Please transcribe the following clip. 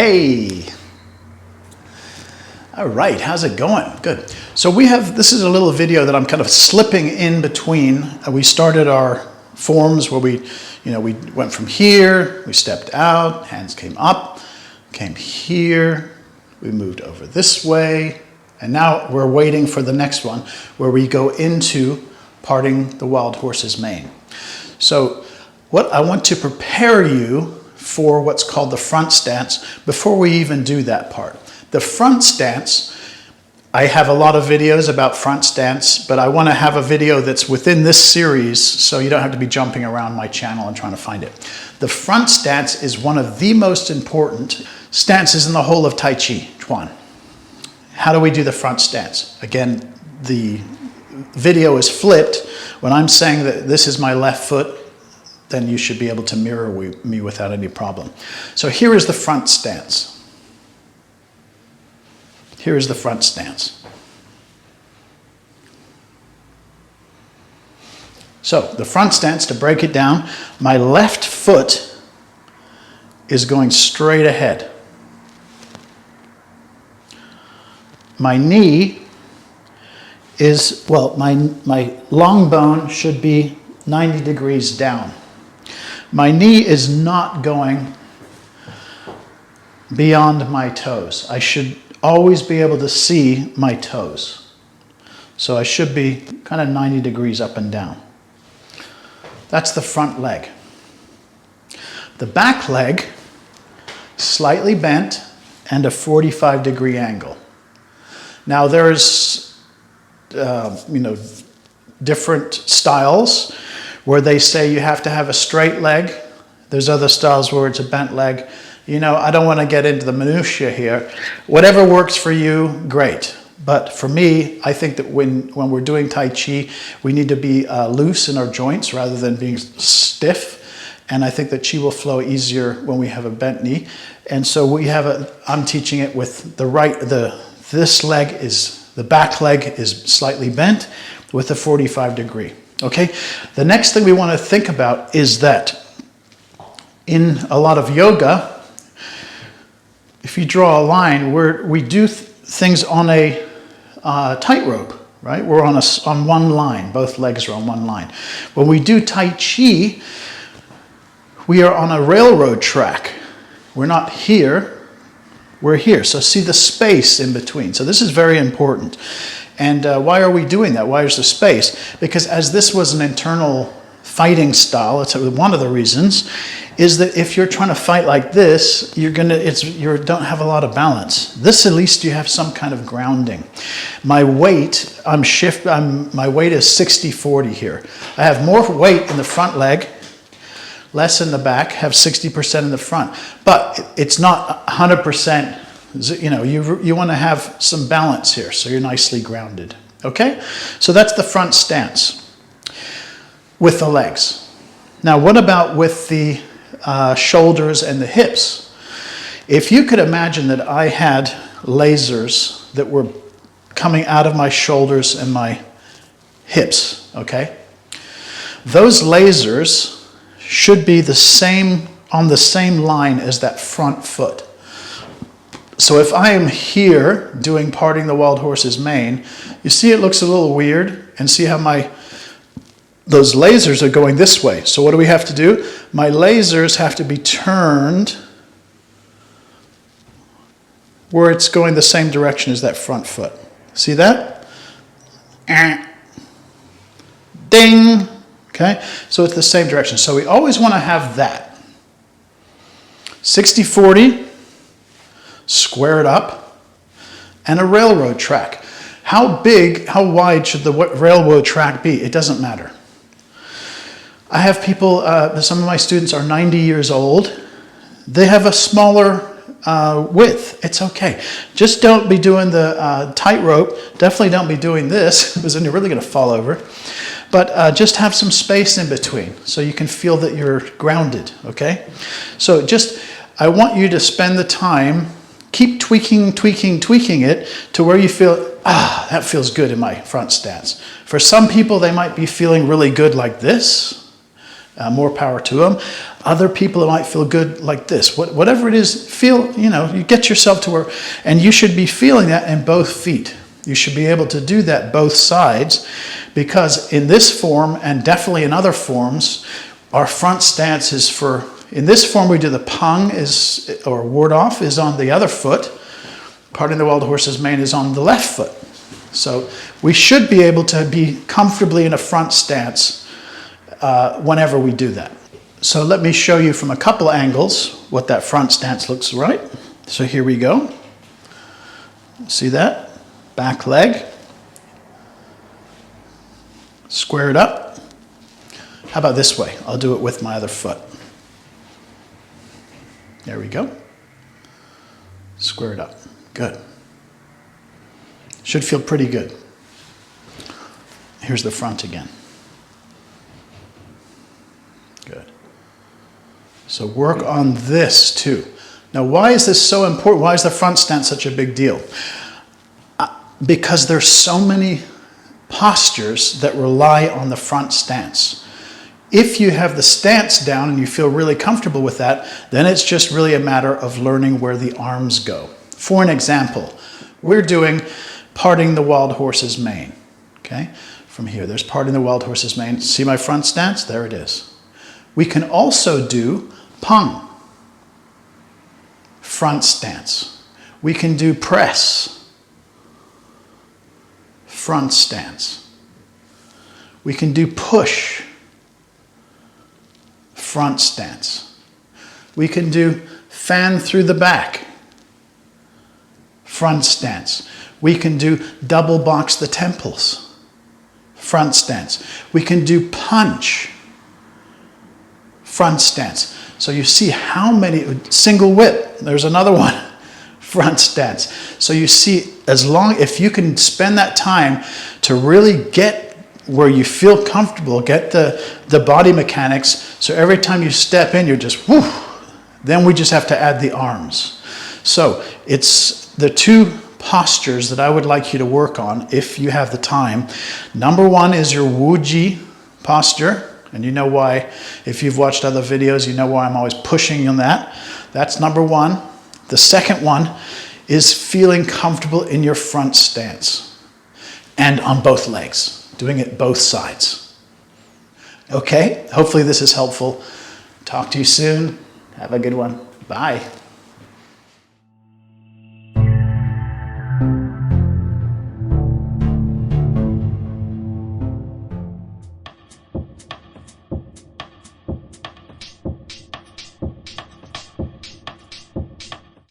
Hey! All right, how's it going? Good. So this is a little video that I'm kind of slipping in between. We started our forms where we went from here, we stepped out, hands came up, came here, we moved over this way, and now we're waiting for the next one where we go into parting the wild horse's mane. So what I want to prepare you for what's called the front stance before we even do that part. The front stance, I have a lot of videos about front stance, but I want to have a video that's within this series so you don't have to be jumping around my channel and trying to find it. The front stance is one of the most important stances in the whole of Tai Chi Chuan. How do we do the front stance? Again, the video is flipped. When I'm saying that this is my left foot, then you should be able to mirror me without any problem. So here is the front stance. Here is the front stance. So the front stance, to break it down, my left foot is going straight ahead. My knee is, well, my long bone should be 90 degrees down. My knee is not going beyond my toes. I should always be able to see my toes. So I should be kind of 90 degrees up and down. That's the front leg. The back leg, slightly bent and a 45-degree angle. Now there's, different styles where they say you have to have a straight leg. There's other styles where it's a bent leg. I don't want to get into the minutiae here. Whatever works for you, great. But for me, I think that when we're doing Tai Chi, we need to be loose in our joints rather than being stiff. And I think that Chi will flow easier when we have a bent knee. And so I'm teaching it with the back leg is slightly bent with a 45-degree. Okay? The next thing we want to think about is that in a lot of yoga, if you draw a line, we do things on a tightrope, right? We're on one line. Both legs are on one line. When we do Tai Chi, we are on a railroad track. We're not here. We're here. So see the space in between. So this is very important. And why are we doing that? Why is there space? Because as this was an internal fighting style, it's one of the reasons, is that if you're trying to fight like this, you don't have a lot of balance. This, at least you have some kind of grounding. My weight, my weight is 60-40 here. I have more weight in the front leg, less in the back, have 60% in the front. But it's not 100%. You want to have some balance here, so you're nicely grounded. Okay? So that's the front stance with the legs. Now, what about with the shoulders and the hips? If you could imagine that I had lasers that were coming out of my shoulders and my hips, okay? Those lasers should be on the same line as that front foot. So if I am here doing parting the wild horse's mane, you see it looks a little weird, and see how those lasers are going this way. So what do we have to do? My lasers have to be turned where it's going the same direction as that front foot. See that? Ding! Okay? So it's the same direction. So we always want to have that. 60-40. Square it up, and a railroad track. How wide should the railroad track be? It doesn't matter. I have people, some of my students are 90 years old. They have a smaller width. It's okay. Just don't be doing the tightrope. Definitely don't be doing this, because then you're really going to fall over. But just have some space in between so you can feel that you're grounded, okay? So I want you to spend the time, keep tweaking it to where you feel, that feels good in my front stance. For some people, they might be feeling really good like this. more power to them. Other people, it might feel good like this. Whatever it is, feel, you get yourself to where, and you should be feeling that in both feet. You should be able to do that both sides, because in this form, and definitely in other forms, our front stance is for, in this form we do the pung or ward off is on the other foot. Parting the wild horse's mane is on the left foot. So we should be able to be comfortably in a front stance whenever we do that. So let me show you from a couple angles what that front stance looks like. So here we go. See that? Back leg. Square it up. How about this way? I'll do it with my other foot. There we go. Square it up. Good. Should feel pretty good. Here's the front again. Good. So work on this too. Now, why is this so important? Why is the front stance such a big deal? Because there's so many postures that rely on the front stance. If you have the stance down and you feel really comfortable with that, then it's just really a matter of learning where the arms go. For an example, we're doing parting the wild horse's mane. Okay? From here, there's parting the wild horse's mane. See my front stance? There it is. We can also do pung, front stance. We can do press, front stance. We can do push, front stance. We can do fan through the back, front stance. We can do double box the temples, front stance. We can do punch, front stance. So you see how many, single whip, there's another one, front stance. So you see, if you can spend that time to really get where you feel comfortable, get the body mechanics, so every time you step in, you're just, whoo, then we just have to add the arms. So it's the two postures that I would like you to work on if you have the time. Number one is your Wuji posture. And you know why, if you've watched other videos, you know why I'm always pushing on that. That's number one. The second one is feeling comfortable in your front stance and on both legs, doing it both sides. Okay, hopefully this is helpful. Talk to you soon. Have a good one. Bye.